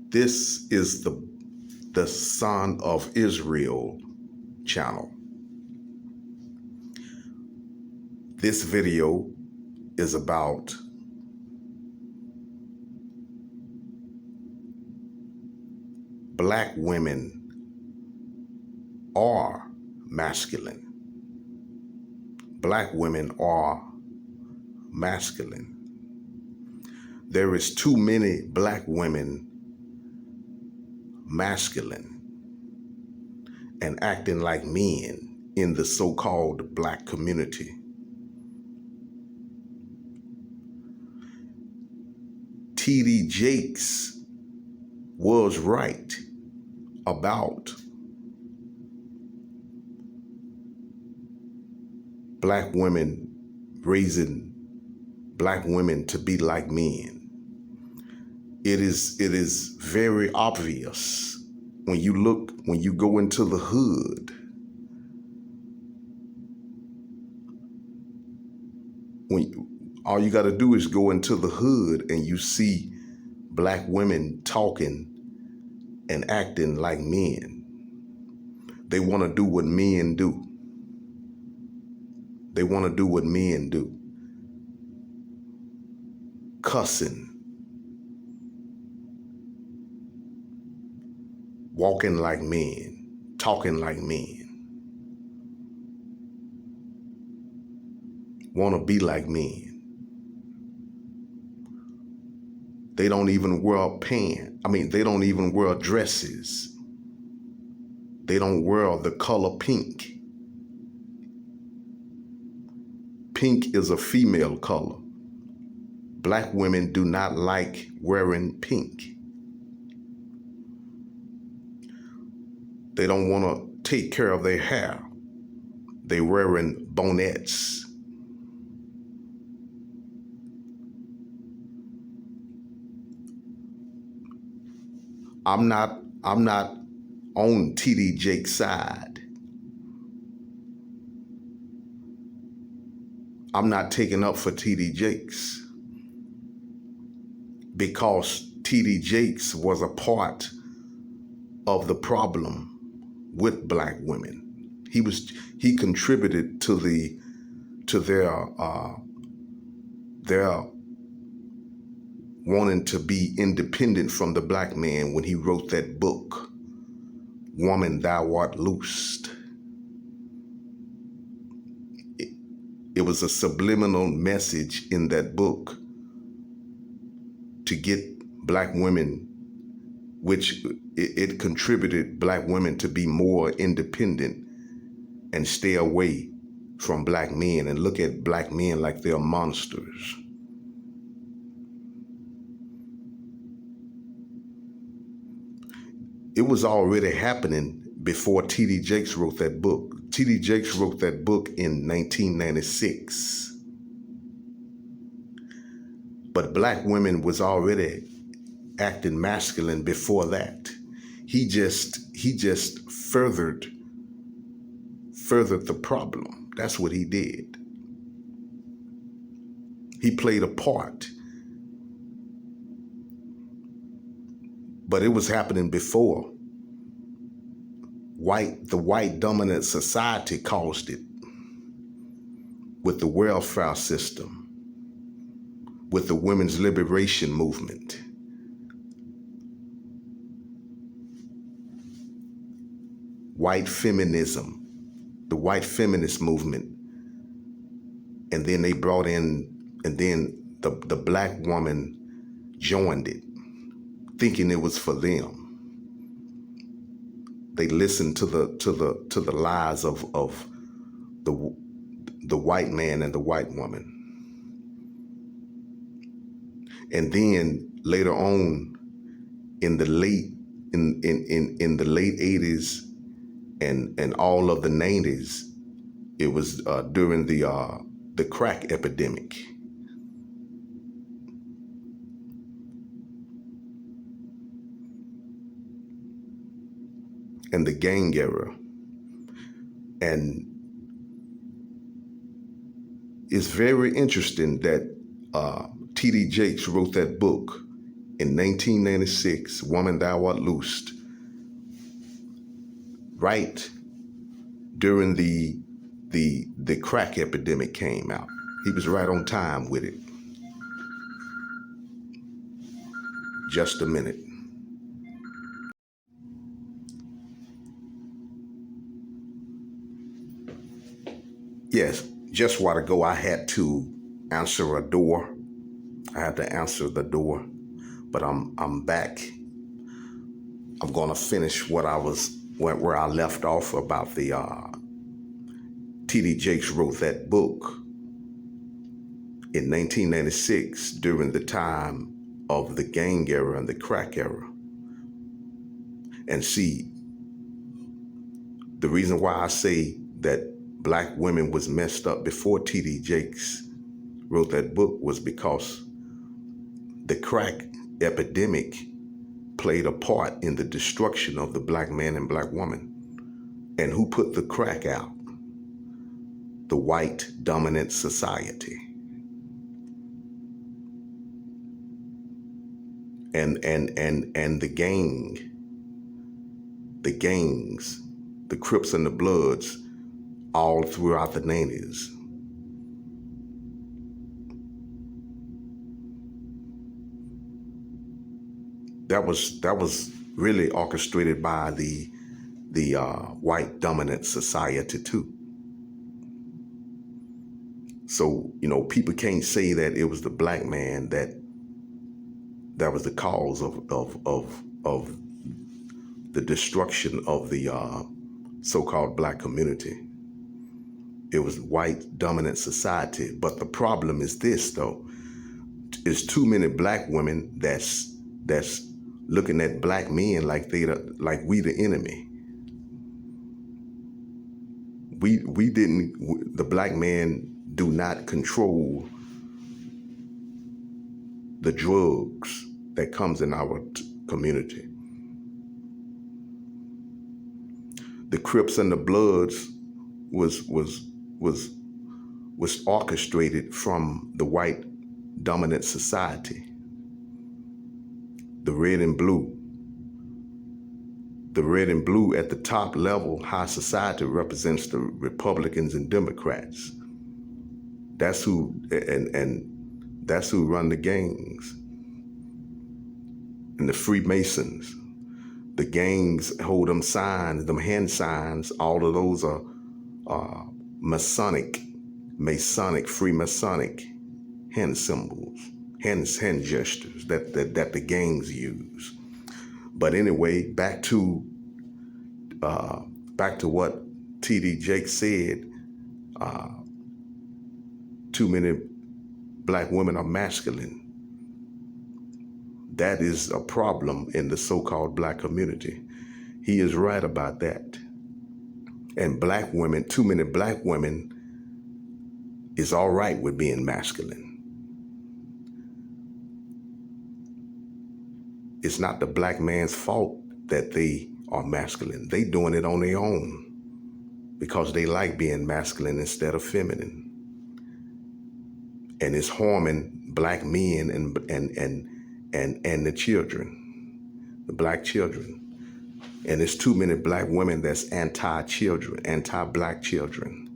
This is the Son of Israel channel. This video is about Black women are masculine. Black women are masculine. There is too many Black women masculine and acting like men in the so-called Black community. T.D. Jakes was right about Black women raising Black women to be like men. It is very obvious when you go into the hood, all you got to do is go into the hood and you see Black women talking and acting like men. They want to do what men do. They want to do what men do. Cussing, walking like men, talking like men, want to be like men. They don't even wear pants. They don't even wear dresses. They don't wear the color pink. Pink is a female color. Black women do not like wearing pink. They don't want to take care of their hair. They wearing bonnets. I'm not on T.D. Jakes' side. I'm not taking up for T.D. Jakes because T.D. Jakes was a part of the problem with Black women. He contributed to their wanting to be independent from the Black man when he wrote that book, Woman, Thou Art Loosed. It was a subliminal message in that book to get Black women, which it contributed Black women to be more independent and stay away from Black men and look at Black men like they're monsters. It was already happening before T.D. Jakes wrote that book. T.D. Jakes wrote that book in 1996. But Black women was already acting masculine before that. He just furthered the problem. That's what he did. He played a part. But it was happening before. The white dominant society caused it with the welfare system, with the women's liberation movement. White feminism, the white feminist movement. And then they brought in, and then the Black woman joined it, thinking it was for them. They listened to the lies of the white man and the white woman. And then later on, in the late 80s and all of the 90s, it was during the crack epidemic. And the gang era. And it's very interesting that T.D. Jakes wrote that book in 1996, Woman Thou Art Loosed, right during the crack epidemic came out. He was right on time with it. Just a minute. Yes, just a while ago, I had to answer a door. I had to answer the door, but I'm back. I'm gonna finish where I left off about the T.D. Jakes wrote that book in 1996 during the time of the gang era and the crack era. And see, the reason why I say that black women was messed up before T.D. Jakes wrote that book was because the crack epidemic played a part in the destruction of the black man and black woman. And who put the crack out? The white dominant society. And the gangs, the Crips and the Bloods, all throughout the 90s. That was really orchestrated by the white dominant society too. So, people can't say that it was the black man that was the cause of the destruction of the so-called black community. It was white dominant society. But the problem is this, though, is too many black women that's looking at black men like we the enemy. The black man do not control the drugs that comes in our community. The Crips and the Bloods was orchestrated from the white dominant society. The red and blue. The red and blue at the top level, high society, represents the Republicans and Democrats. That's who, and that's who run the gangs. And the Freemasons. The gangs hold them signs, them hand signs. All of those are Masonic, Freemasonic hand symbols, hand gestures that the gangs use. But anyway, back to what T.D. Jakes said. Too many black women are masculine. That is a problem in the so-called black community. He is right about that. And black women, too many black women, is all right with being masculine. It's not the black man's fault that they are masculine. They doing it on their own because they like being masculine instead of feminine. And it's harming black men and the children, the black children. And there's too many black women that's anti-children, anti-black children.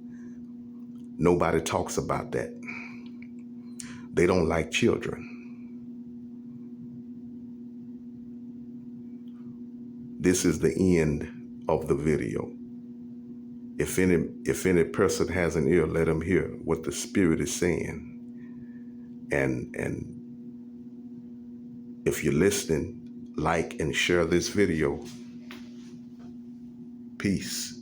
Nobody talks about that. They don't like children. This is the end of the video. If any person has an ear, let them hear what the Spirit is saying. And if you're listening, like and share this video. Peace.